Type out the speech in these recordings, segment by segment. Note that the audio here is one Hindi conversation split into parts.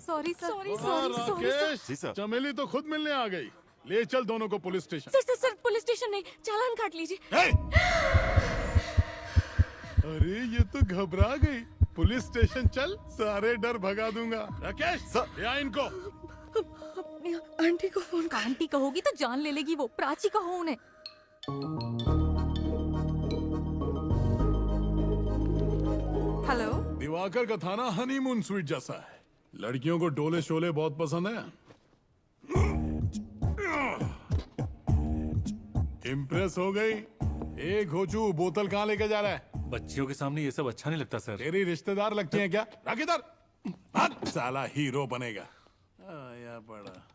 सॉरी सर, सॉरी हाँ, सॉरी सर। राकेश, चमेली तो खुद मिलने आ गई। ले चल दोनों को police station. Sir sir sir, police station नहीं, चालान काट लीजिए। अरे ये तो घबरा गई। पुलिस स्टेशन चल, सारे डर भगा दूंगा। राकेश सर, या इनको। अपनी आंटी को फोन। आंटी कहोगी तो जान ले लेगी वो। प्राची कहो उन्हें। हेलो। दिवाकर का थाना हनीमून स्वीट जैसा है। लड़कियों को डोले शोले बहुत पसंद है। इम्प्रेस हो गई? एक घोचू बोतल कहाँ लेके जा रहा है? बच्चियों के सामने ये सब अच्छा नहीं लगता सर। तेरी रिश्तेदार लगती हैं क्या? रख इधर। भाग, साला हीरो बनेगा। आया बड़ा।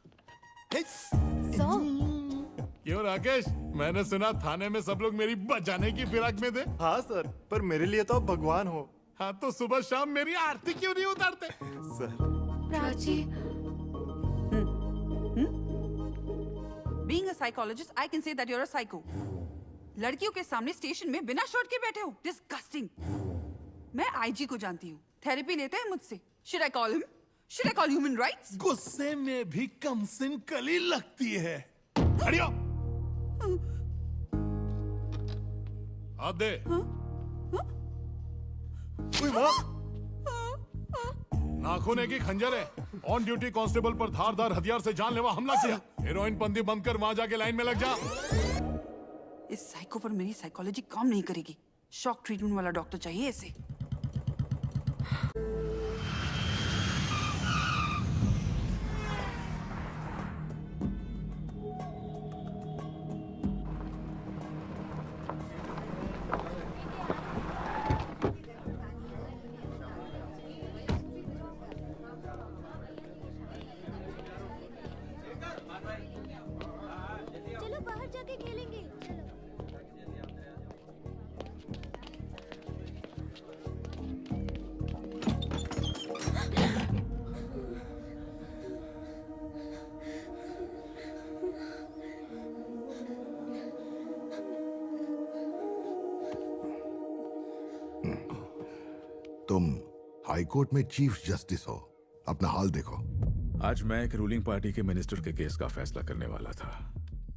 क्यों राकेश, मैंने सुना थाने में सब लोग मेरी बचाने की फिराक में थे। हाँ सर, पर मेरे लिए तो आप भगवान हो। हाँ तो सुबह शाम मेरी आरती क्यों नहीं उतारते? Sir Prachi. Being a psychologist, I can say that you're a psycho. लड़कियों के सामने स्टेशन में बिना शर्ट के बैठे हो। Disgusting. मैं आईजी को जानती हूँ। थेरेपी लेते हैं मुझसे। Should I call him? Should I call human rights? गुस्से में भी कमसिन कली लगती है। हटियो। हाथ दे। नाखून की खंजर है। ऑन ड्यूटी कांस्टेबल पर धारदार हथियार से जानलेवा हमला किया। हीरोइन पंदी बंद कर वहां जाके लाइन में लग जा। इस साइको पर मेरी साइकोलॉजी काम नहीं करेगी। शॉक ट्रीटमेंट वाला डॉक्टर चाहिए इसे। चलो बाहर जाके खेलेंगे। चलो। तुम हाई कोर्ट में चीफ जस्टिस हो, अपना हाल देखो। आज मैं एक रूलिंग पार्टी के मिनिस्टर के केस का फैसला करने वाला था।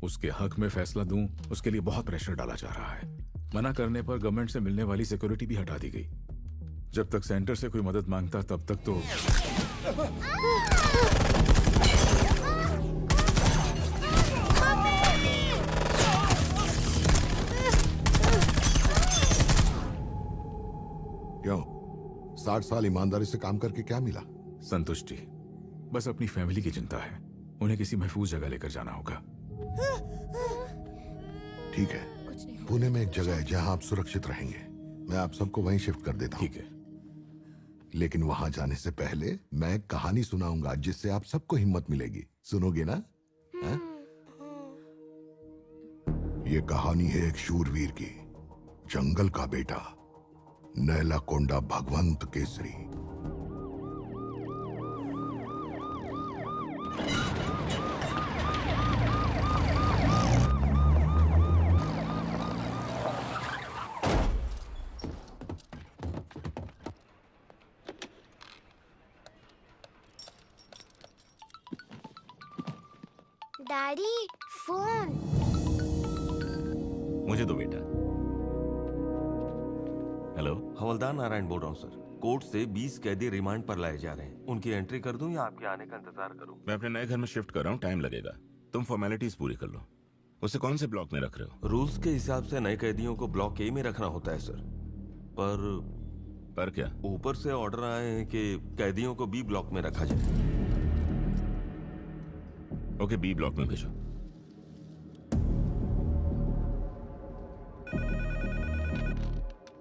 उसके हक में फैसला दूं, उसके लिए बहुत प्रेशर डाला जा रहा है। मना करने पर गवर्नमेंट से मिलने वाली सिक्योरिटी भी हटा दी गई। जब तक सेंटर से कोई मदद मांगता तब तक तो क्यों? 60 साल ईमानदारी से काम करके क्या मिला? संतुष्टि। बस अपनी फैमिली की चिंता है। उन्हें किसी महफूज जगह लेकर जाना होगा। ठीक है, पुणे में एक जगह है जहां आप सुरक्षित रहेंगे। मैं आप सबको वहीं शिफ्ट कर देता हूं। ठीक है। लेकिन वहां जाने से पहले मैं एक कहानी सुनाऊंगा जिससे आप सबको हिम्मत मिलेगी। सुनोगे ना? है? ये कहानी है एक शूरवीर की, जंगल का बेटा, नैलाकोंडा भगवंत केसरी। Daddy phone. मुझे दो बेटा। हेलो, हवलदार नारायण बोल रहा हूँ सर। कोर्ट से 20 कैदी रिमांड पर लाए जा रहे हैं। उनकी एंट्री कर दूं या आपके आने का इंतजार करूं? मैं अपने नए घर में शिफ्ट कर रहा हूँ, टाइम लगेगा। तुम फॉर्मेलिटीज पूरी कर लो। उसे कौन से ब्लॉक में रख रहे हो? रूल्स के हिसाब से नए कैदियों को ब्लॉक ए में रखना होता है सर। पर क्या? ऊपर से ऑर्डर आए हैं कि कैदियों को बी ब्लॉक में रखा जाए। ओके, बी ब्लॉक में भेजो।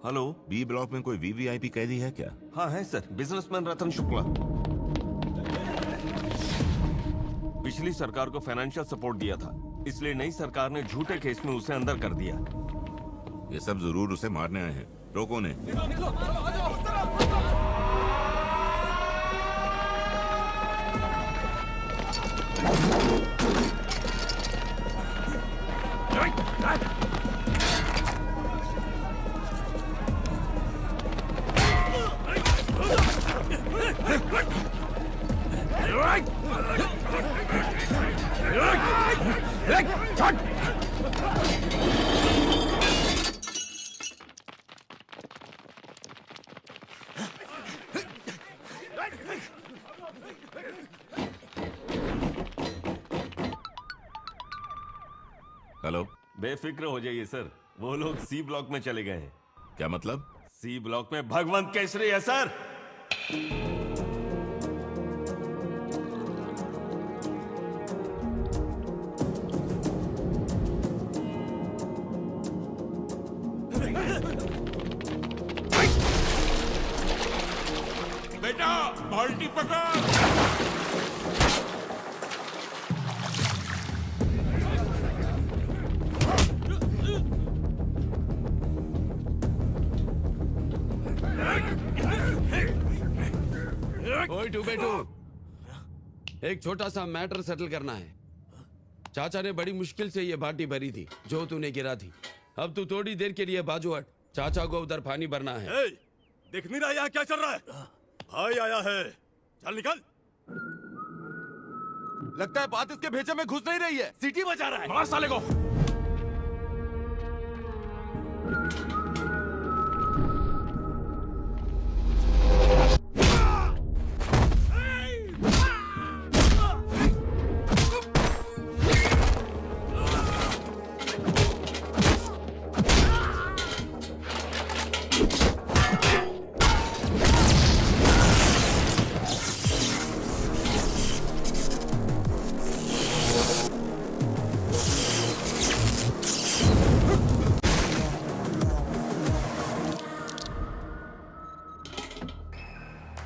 हेलो, बी ब्लॉक में कोई वीवीआईपी कैदी है क्या? हाँ है सर, बिजनेसमैन रतन शुक्ला। पिछली सरकार को फाइनेंशियल सपोर्ट दिया था, इसलिए नई सरकार ने झूठे केस में उसे अंदर कर दिया। ये सब जरूर उसे मारने आए हैं। रोको ने। हेलो, बेफिक्र हो जाइए सर, वो लोग सी ब्लॉक में चले गए हैं। क्या मतलब? सी ब्लॉक में भगवंत केसरी है सर। बेटा, बाल्टी पकड़। ओए टू बेटू, एक छोटा सा मैटर सेटल करना है। चाचा ने बड़ी मुश्किल से ये बाल्टी भरी थी जो तूने गिरा थी। अब तू थोड़ी देर के लिए बाजू हट, चाचा को उधर पानी भरना है। दिख नहीं रहा यहाँ क्या चल रहा है? भाई आया है, चल निकल। लगता है बात इसके भेजे में घुस नहीं रही है, सीटी बजा रहा है। मार साले को।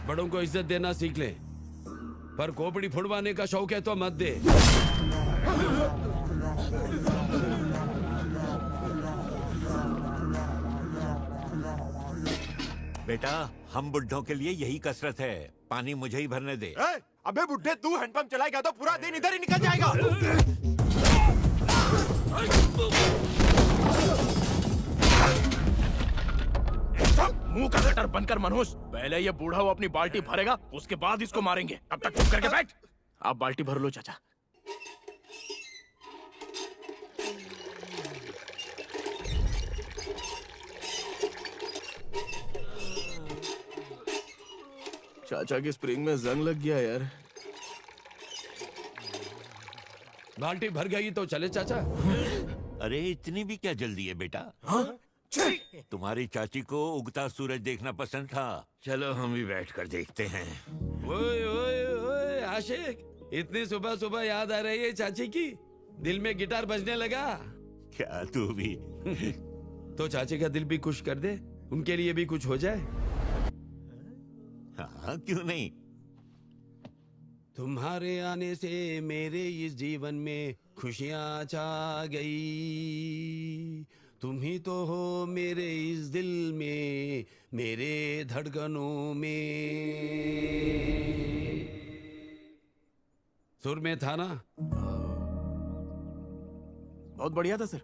बड़ों को इज्जत देना सीख ले, पर खोपड़ी फुड़वाने का शौक है तो मत दे। बेटा, हम बुड्ढों के लिए यही कसरत है। पानी मुझे ही भरने दे। अबे बुड्ढे, तू हैंडपंप चलाएगा तो पूरा दिन इधर ही निकल जाएगा। मुंह का गटर बनकर मनोज, पहले ये बूढ़ा वो अपनी बाल्टी भरेगा, उसके बाद इसको मारेंगे। अब तक चुप करके बैठ। आप बाल्टी भर लो चाचा। चाचा की स्प्रिंग में जंग लग गया यार। बाल्टी भर गई तो चले चाचा। अरे इतनी भी क्या जल्दी है बेटा? तुम्हारी चाची को उगता सूरज देखना पसंद था। चलो हम भी बैठ कर देखते हैं। ओए ओए ओए आशिक, इतनी सुबह सुबह याद आ रही है चाची की? दिल में गिटार बजने लगा क्या तू भी? तो चाची का दिल भी खुश कर दे, उनके लिए भी कुछ हो जाए। हाँ, क्यों नहीं। तुम्हारे आने से मेरे इस जीवन में खुशियां छा गई। तुम ही तो हो मेरे इस दिल में, मेरे धड़कनों में। सुर में था ना? बहुत बढ़िया था सर,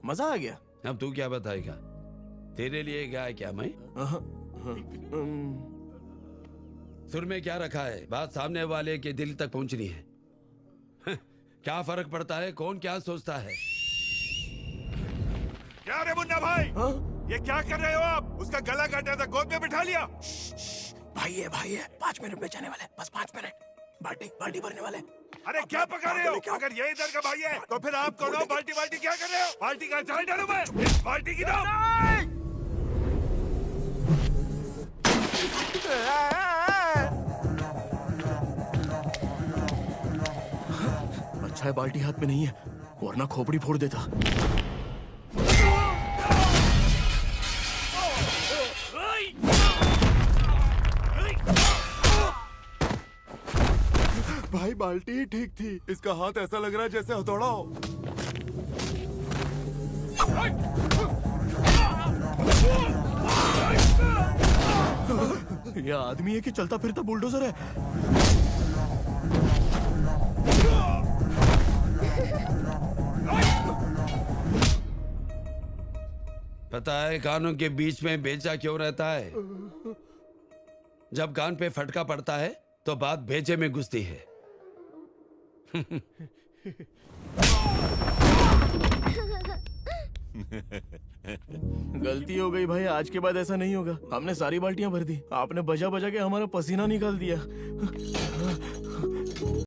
मजा आ गया। अब तू क्या बताएगा? तेरे लिए गाया क्या मैं? सुर में क्या रखा है, बात सामने वाले के दिल तक पहुंचनी है। क्या फर्क पड़ता है कौन क्या सोचता है? क्या रे मुन्ना भाई, ये क्या कर रहे हो आप? उसका गला काटा था, गोद में बिठा लिया। भाई है 5 मिनट में जाने वाले, बस 5 मिनट। बाल्टी भरने वाले। अरे क्या पका रहे हो? अगर ये इधर का भाई है तो फिर आप कौन हो? बाल्टी क्या कर रहे हो? बाल्टी का चाल डालूं मैं? इस बाल्टी की दो। अच्छा है बाल्टी हाथ में नहीं है, वरना खोपड़ी फोड़ देता। भाई बाल्टी ही ठीक थी, इसका हाथ ऐसा लग रहा है जैसे हथौड़ा हो। यह आदमी है कि चलता फिरता बुलडोजर है? पता है कानों के बीच में बेचा क्यों रहता है? जब कान पे फटका पड़ता है तो बात भेजे में घुसती है। गलती हो गई भाई, आज के बाद ऐसा नहीं होगा। हमने सारी बाल्टियां भर दी, आपने बजा बजा के हमारा पसीना निकाल दिया।